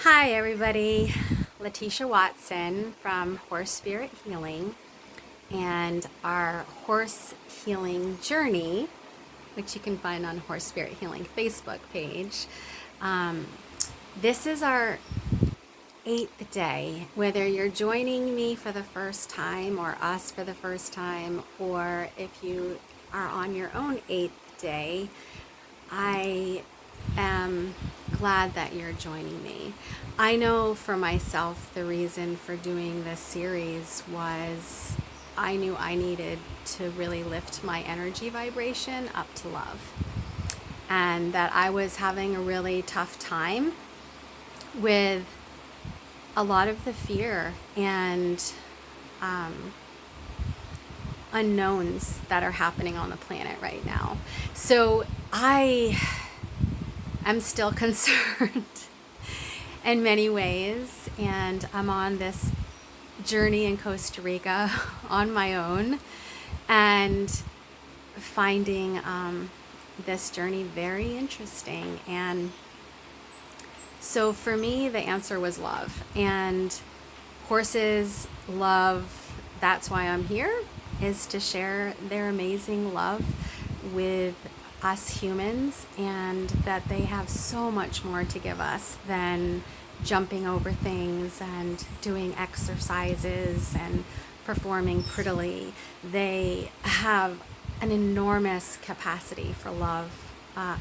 Hi, everybody. Letitia Watson from Horse Spirit Healing and our Horse Healing Journey, which you can find on Horse Spirit Healing Facebook page. This is our 8th day. Whether you're joining me for the first time or us for the first time, or if you are on your own 8th day, I am glad that you're joining me. I know for myself the reason for doing this series was I knew I needed to really lift my energy vibration up to love, and that I was having a really tough time with a lot of the fear and unknowns that are happening on the planet right now. So I am still concerned in many ways, and I'm on this journey in Costa Rica on my own and finding this journey very interesting. And so for me, the answer was love, and horses love. That's why I'm here, is to share their amazing love with us humans, and that they have so much more to give us than jumping over things and doing exercises and performing prettily. They have an enormous capacity for love,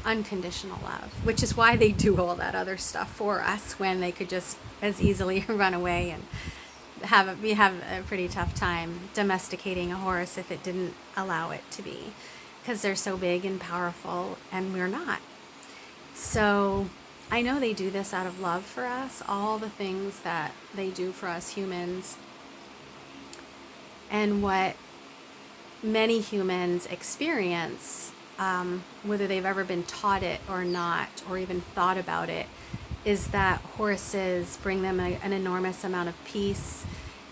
unconditional love, which is why they do all that other stuff for us when they could just as easily run away and we have a pretty tough time domesticating a horse if it didn't allow it to be, because they're so big and powerful and we're not. So I know they do this out of love for us, all the things that they do for us humans, and what many humans experience, whether they've ever been taught it or not, or even thought about it, is that horses bring them an enormous amount of peace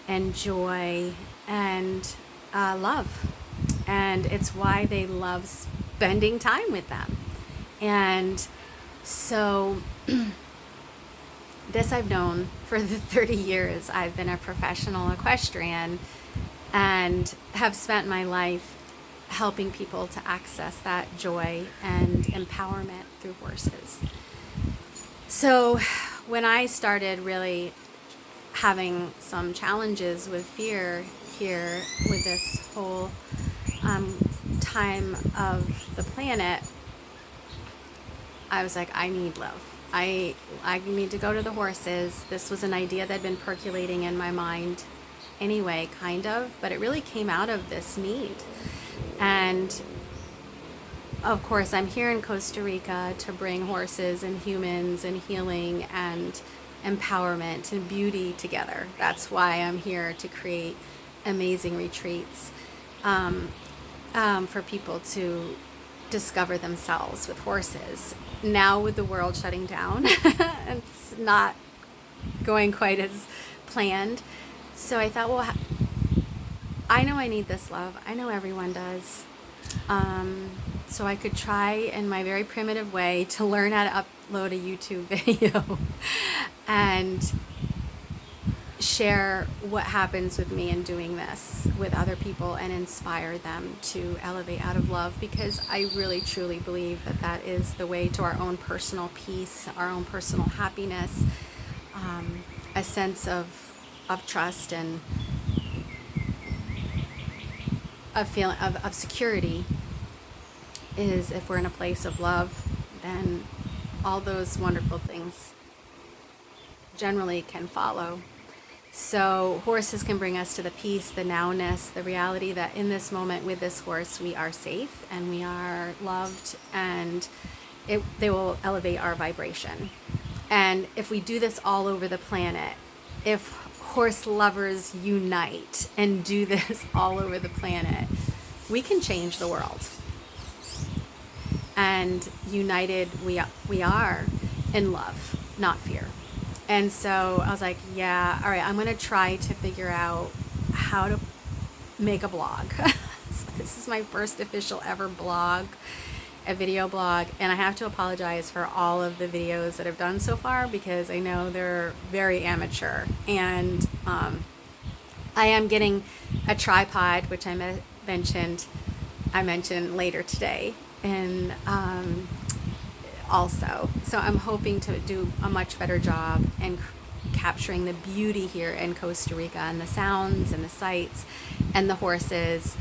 and joy and love. And it's why they love spending time with them. And so this I've known for the 30 years I've been a professional equestrian, and have spent my life helping people to access that joy and empowerment through horses. So when I started really having some challenges with fear here with this whole time of the planet, I was like, I need love. I need to go to the horses. This was an idea that had been percolating in my mind anyway, kind of, but it really came out of this need. And of course, I'm here in Costa Rica to bring horses and humans and healing and empowerment and beauty together. That's why I'm here, to create amazing retreats for people to discover themselves with horses. Now with the world shutting down, it's not going quite as planned. So I thought, well, I know I need this love. I know everyone does. So I could try in my very primitive way to learn how to upload a YouTube video and share what happens with me in doing this with other people and inspire them to elevate out of love, because I really truly believe that that is the way to our own personal peace, our own personal happiness, a sense of trust and a feeling of security. Is if we're in a place of love, then all those wonderful things generally can follow. So horses can bring us to the peace, the nowness, the reality that in this moment with this horse we are safe and we are loved, and they will elevate our vibration. And if we do this all over the planet, if horse lovers unite and do this all over the planet, we can change the world. And united we are in love, not fear. And so I was like, yeah, all right, I'm going to try to figure out how to make a blog. So this is my first official ever blog. a video blog, and I have to apologize for all of the videos that I've done so far because I know they're very amateur. And I am getting a tripod, which I mentioned later today, and also, so I'm hoping to do a much better job in capturing the beauty here in Costa Rica and the sounds and the sights and the horses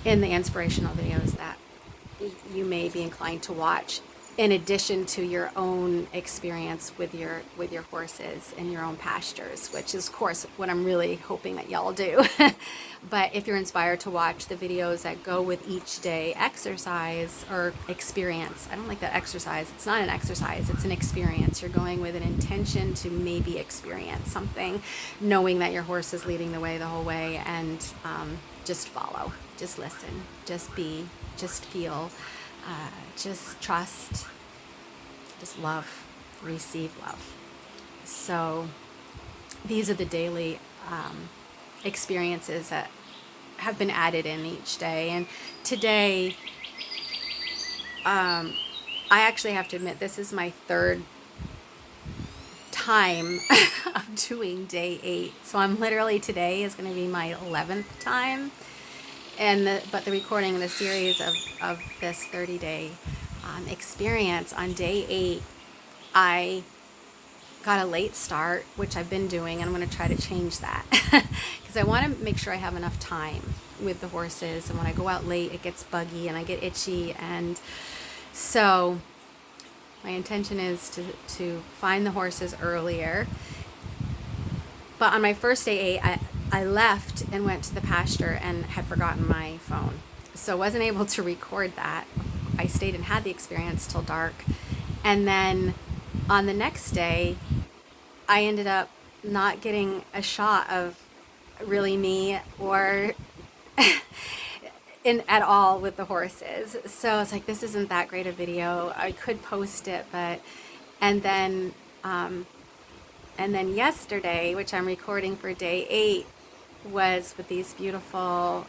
in the inspirational videos that you may be inclined to watch, in addition to your own experience with your horses and your own pastures, which is of course what I'm really hoping that y'all do. But if you're inspired to watch the videos that go with each day exercise or experience, I don't like that exercise, it's not an exercise, it's an experience. You're going with an intention to maybe experience something, knowing that your horse is leading the way the whole way, and just follow, just listen, just be, just feel, just trust, just love, receive love. So these are the daily experiences that have been added in each day. And today, I actually have to admit, this is my third time of doing day 8. So I'm literally, today is going to be my 11th time. But the recording of the series of this 30-day experience, on day 8, I got a late start, which I've been doing, and I'm going to try to change that because I want to make sure I have enough time with the horses. And when I go out late, it gets buggy and I get itchy, and so my intention is to find the horses earlier. But on my first day 8, I left and went to the pasture and had forgotten my phone. So I wasn't able to record that. I stayed and had the experience till dark. And then on the next day, I ended up not getting a shot of really me or at all with the horses. So I was like, this isn't that great a video. I could post it, but, and then yesterday, which I'm recording for day 8, was with these beautiful,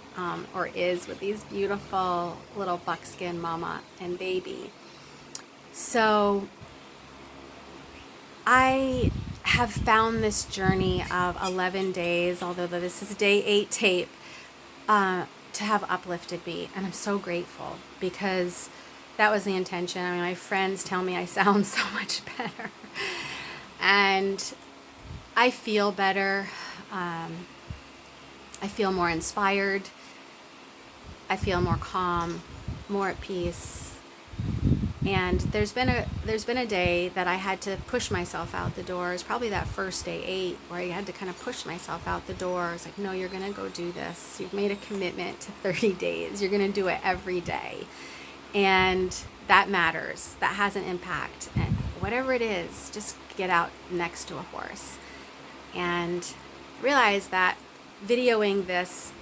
is with these beautiful little buckskin mama and baby. So I have found this journey of 11 days, although this is day 8 tape, to have uplifted me. And I'm so grateful because that was the intention. I mean, my friends tell me I sound so much better. And I feel better. I feel more inspired. I feel more calm, more at peace. And there's been a day that I had to push myself out the door. It was probably that first day 8 where I had to kind of push myself out the door. I was like, no, you're going to go do this. You've made a commitment to 30 days. You're going to do it every day. And that matters. That has an impact. And whatever it is, just get out next to a horse. And realize that videoing this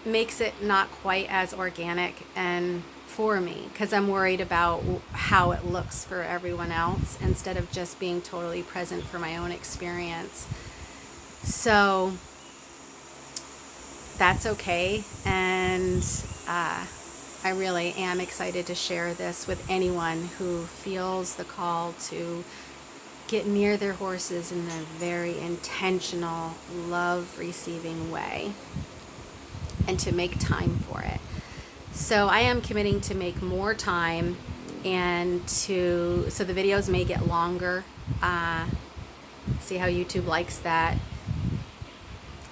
makes it not quite as organic and for me, because I'm worried about how it looks for everyone else instead of just being totally present for my own experience. So that's okay. And I really am excited to share this with anyone who feels the call to get near their horses in a very intentional, love-receiving way and to make time for it. So I am committing to make more time and so the videos may get longer. See how YouTube likes that.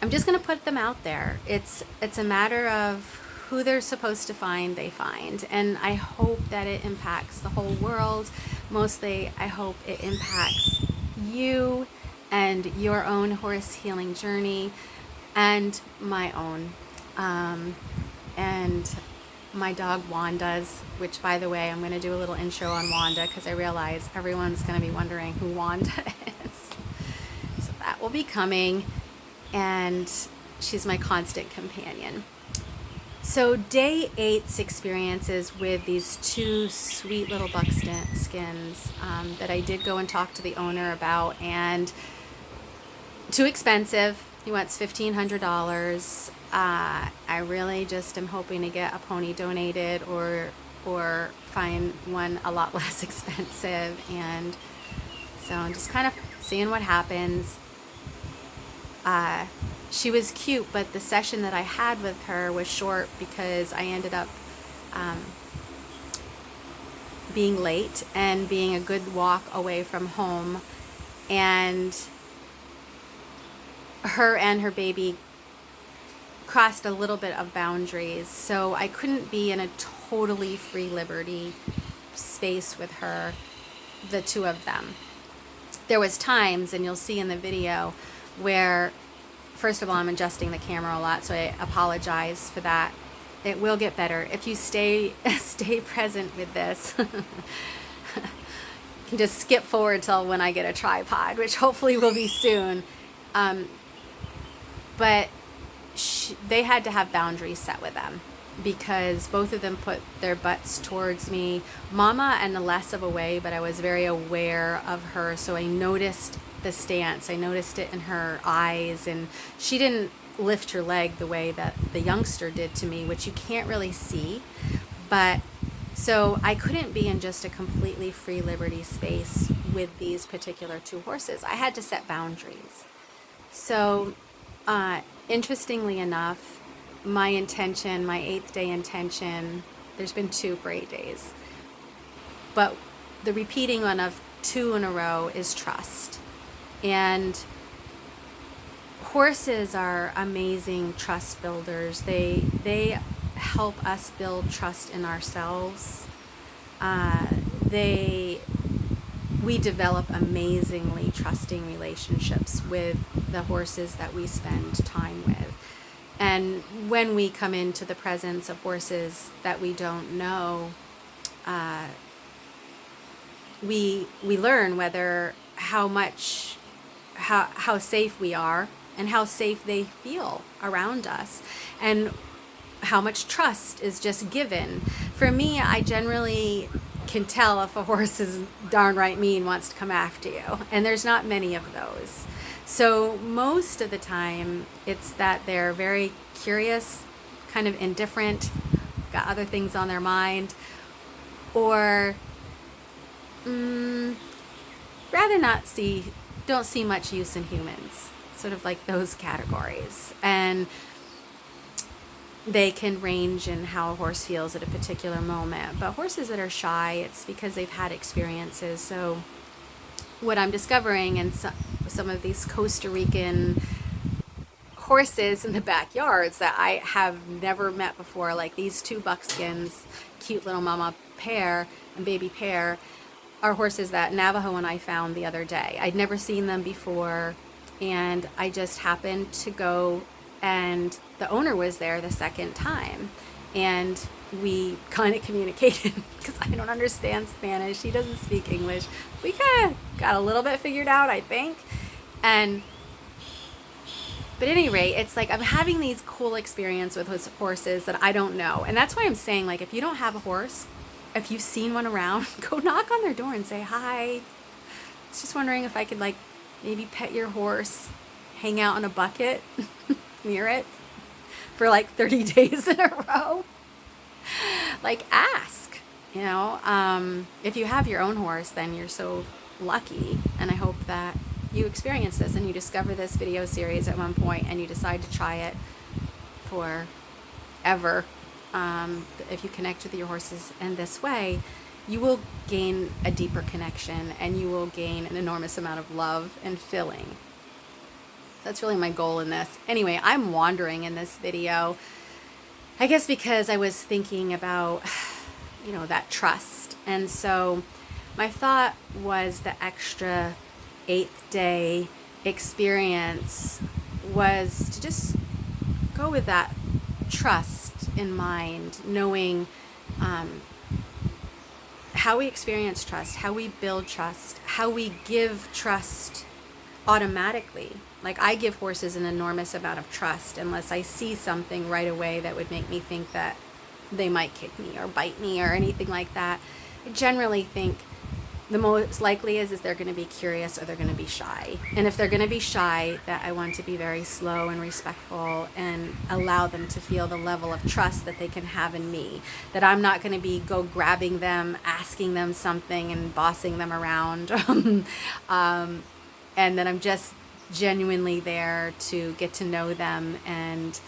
I'm just going to put them out there. It's a matter of who they're supposed to find, they find. And I hope that it impacts the whole world. Mostly, I hope it impacts you and your own horse healing journey and my own. And my dog Wanda's, which by the way, I'm going to do a little intro on Wanda because I realize everyone's going to be wondering who Wanda is. So that will be coming, and she's my constant companion. So day 8's experiences with these 2 sweet little buckskins that I did go and talk to the owner about, and too expensive. He wants $1,500. I really just am hoping to get a pony donated or find one a lot less expensive. And so I'm just kind of seeing what happens. She was cute, but the session that I had with her was short because I ended up being late and being a good walk away from home. And her and her baby crossed a little bit of boundaries, so I couldn't be in a totally free liberty space with her, the two of them. There was times, and you'll see in the video, where, first of all, I'm adjusting the camera a lot, so I apologize for that. It will get better if you stay present with this. You can just skip forward till when I get a tripod, which hopefully will be soon. But they had to have boundaries set with them, because both of them put their butts towards me. Mama in less of a way, but I was very aware of her, so I noticed the stance. I noticed it in her eyes, and she didn't lift her leg the way that the youngster did to me, which you can't really see. But so I couldn't be in just a completely free liberty space with these particular two horses. I had to set boundaries. So interestingly enough, my intention, my 8th day intention, there's been 2 great days, but the repeating one of 2 in a row is trust. And horses are amazing trust builders. They help us build trust in ourselves. We develop amazingly trusting relationships with the horses that we spend time with. And when we come into the presence of horses that we don't know, we learn how safe we are and how safe they feel around us, and how much trust is just given. For me, I generally can tell if a horse is darn right mean, wants to come after you, and there's not many of those. So most of the time it's that they're very curious, kind of indifferent, got other things on their mind, or rather don't see much use in humans, sort of like those categories. And they can range in how a horse feels at a particular moment. But horses that are shy, it's because they've had experiences. So what I'm discovering in some of these Costa Rican horses in the backyards that I have never met before, like these 2 buckskins, cute little mama pair and baby pair, are horses that Navajo and I found the other day. I'd never seen them before, and I just happened to go, and the owner was there the second time, and we kind of communicated because I don't understand Spanish. He doesn't speak English. We kind of got a little bit figured out, I think. But at any rate, it's like I'm having these cool experiences with horses that I don't know. And that's why I'm saying, like, if you don't have a horse, if you've seen one around, go knock on their door and say, hi. I was just wondering if I could, like, maybe pet your horse, hang out in a bucket near it for like 30 days in a row. Like, ask, if you have your own horse, then you're so lucky. And I hope that you experience this and you discover this video series at one point and you decide to try it forever. If you connect with your horses in this way, you will gain a deeper connection, and you will gain an enormous amount of love and filling. That's really my goal in this. Anyway, I'm wandering in this video, I guess because I was thinking about, that trust. And so my thought was the extra 8th day experience was to just go with that trust in mind, knowing how we experience trust, how we build trust, how we give trust automatically. Like, I give horses an enormous amount of trust unless I see something right away that would make me think that they might kick me or bite me or anything like that. I generally think the most likely is they're going to be curious or they're going to be shy. And if they're going to be shy, that I want to be very slow and respectful and allow them to feel the level of trust that they can have in me. That I'm not going to be grabbing them, asking them something and bossing them around. And that I'm just genuinely there to get to know them and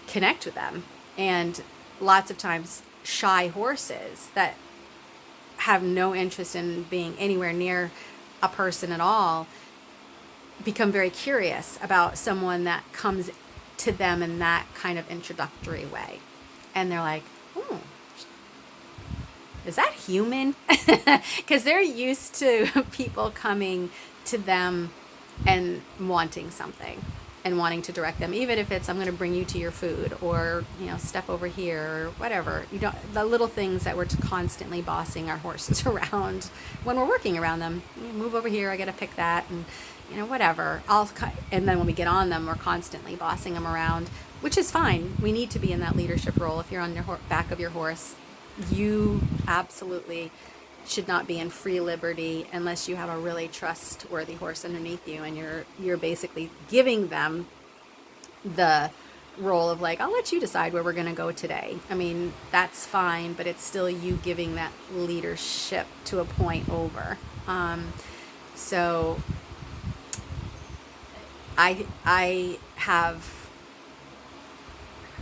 connect with them. And lots of times shy horses that have no interest in being anywhere near a person at all become very curious about someone that comes to them in that kind of introductory way. And they're like, oh, is that human? Because they're used to people coming to them and wanting something and wanting to direct them, even if it's, I'm going to bring you to your food, or, step over here, or whatever. The little things that we're constantly bossing our horses around when we're working around them. Move over here, I got to pick that, and whatever. And then when we get on them, we're constantly bossing them around, which is fine. We need to be in that leadership role. If you're on your back of your horse, you absolutely should not be in free liberty unless you have a really trustworthy horse underneath you, and you're basically giving them the role of like, I'll let you decide where we're going to go today. I mean, that's fine, but it's still you giving that leadership to a point over. So I have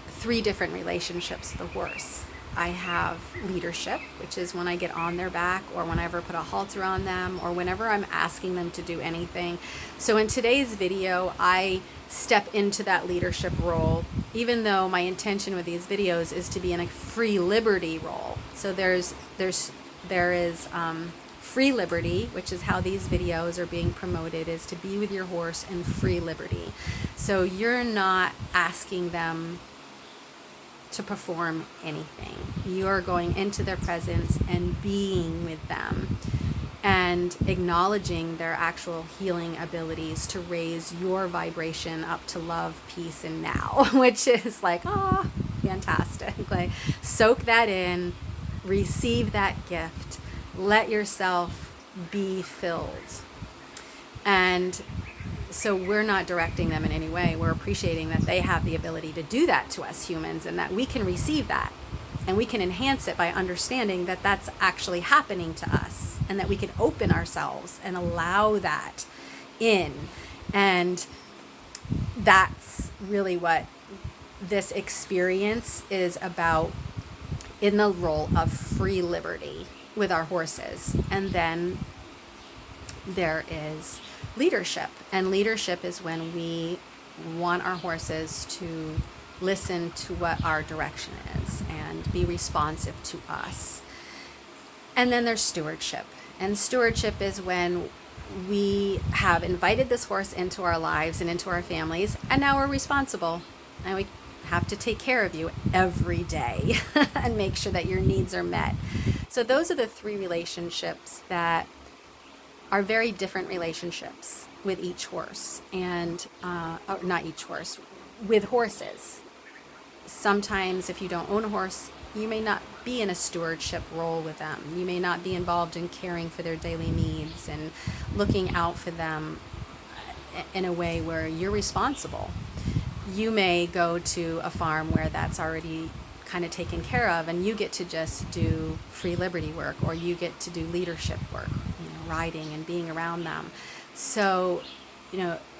3 different relationships with the horse. I have leadership, which is when I get on their back, or whenever I put a halter on them, or whenever I'm asking them to do anything. So in today's video, I step into that leadership role, even though my intention with these videos is to be in a free liberty role. So there is free liberty, which is how these videos are being promoted, is to be with your horse in free liberty. So you're not asking them to perform anything. You're going into their presence and being with them and acknowledging their actual healing abilities to raise your vibration up to love, peace, and now, which is like, fantastic. Like, soak that in, receive that gift, let yourself be filled. And so we're not directing them in any way. We're appreciating that they have the ability to do that to us humans, and that we can receive that, and we can enhance it by understanding that that's actually happening to us, and that we can open ourselves and allow that in. And that's really what this experience is about, in the role of free liberty with our horses. And then there is leadership. And leadership is when we want our horses to listen to what our direction is and be responsive to us. And then there's stewardship. And stewardship is when we have invited this horse into our lives and into our families, and now we're responsible. And we have to take care of you every day and make sure that your needs are met. So those are the 3 relationships that are very different relationships with each horse, and not each horse, with horses. Sometimes if you don't own a horse, you may not be in a stewardship role with them. You may not be involved in caring for their daily needs and looking out for them in a way where you're responsible. You may go to a farm where that's already kind of taken care of, and you get to just do free liberty work, or you get to do leadership work, riding and being around them. So,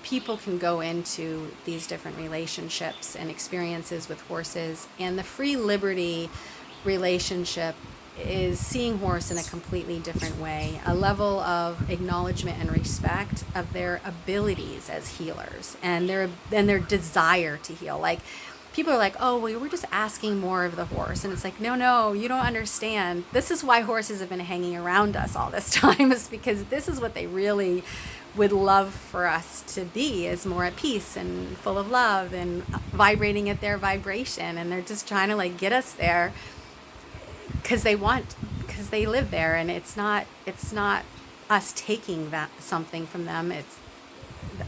people can go into these different relationships and experiences with horses, and the free liberty relationship is seeing horse in a completely different way, a level of acknowledgement and respect of their abilities as healers, and their desire to heal. Like, people are like, oh, well, we're just asking more of the horse. And it's like, no, you don't understand. This is why horses have been hanging around us all this time, is because this is what they really would love for us to be, is more at peace and full of love and vibrating at their vibration. And they're just trying to get us there because they live there. And it's not us taking that something from them. It's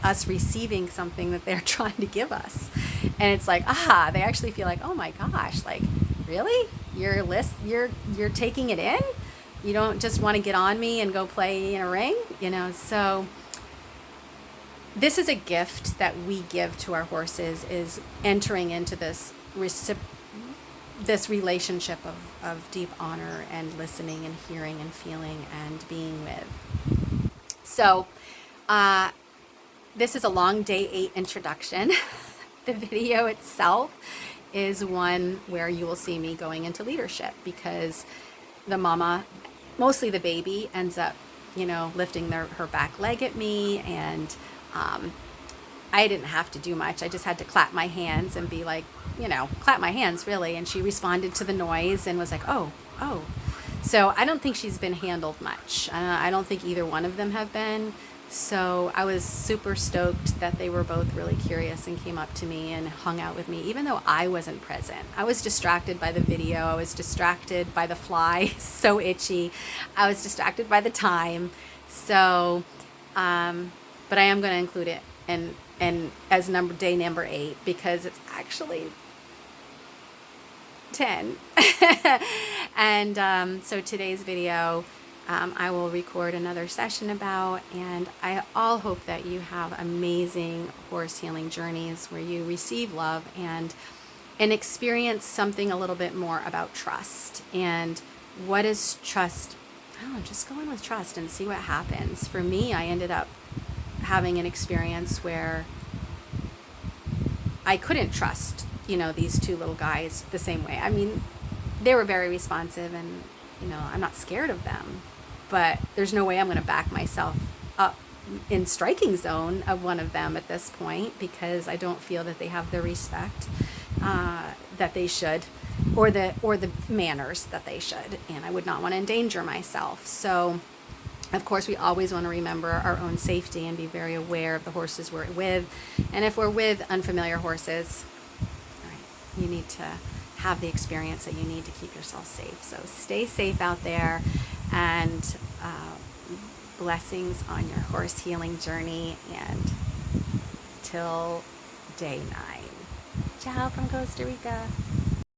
us receiving something that they're trying to give us. And it's like, they actually feel like, oh my gosh, really? you're taking it in. You don't just want to get on me and go play in a ring, so this is a gift that we give to our horses, is entering into this relationship of deep honor and listening and hearing and feeling and being with. So this is a long day 8 introduction. The video itself is one where you will see me going into leadership, because the mama, mostly the baby, ends up, lifting her back leg at me, and I didn't have to do much. I just had to clap my hands and be like, clap my hands really. And she responded to the noise and was like, oh. So I don't think she's been handled much. I don't think either one of them have been. So I was super stoked that they were both really curious and came up to me and hung out with me, even though I wasn't present. I was distracted by the video. I was distracted by the fly, so itchy. I was distracted by the time. So, but I am going to include it and as day number 8, because it's actually 10. And so today's video, I will record another session about, and I all hope that you have amazing horse healing journeys where you receive love and experience something a little bit more about trust. And what is trust? Just go in with trust and see what happens. For me, I ended up having an experience where I couldn't trust, these 2 little guys the same way. I mean, they were very responsive, and, I'm not scared of them, but there's no way I'm going to back myself up in striking zone of one of them at this point, because I don't feel that they have the respect that they should, or the manners that they should, and I would not want to endanger myself. So of course, we always want to remember our own safety and be very aware of the horses we're with. And if we're with unfamiliar horses, all right, you need to have the experience that you need to keep yourself safe. So stay safe out there, and blessings on your horse healing journey, and till day 9. Ciao from Costa Rica.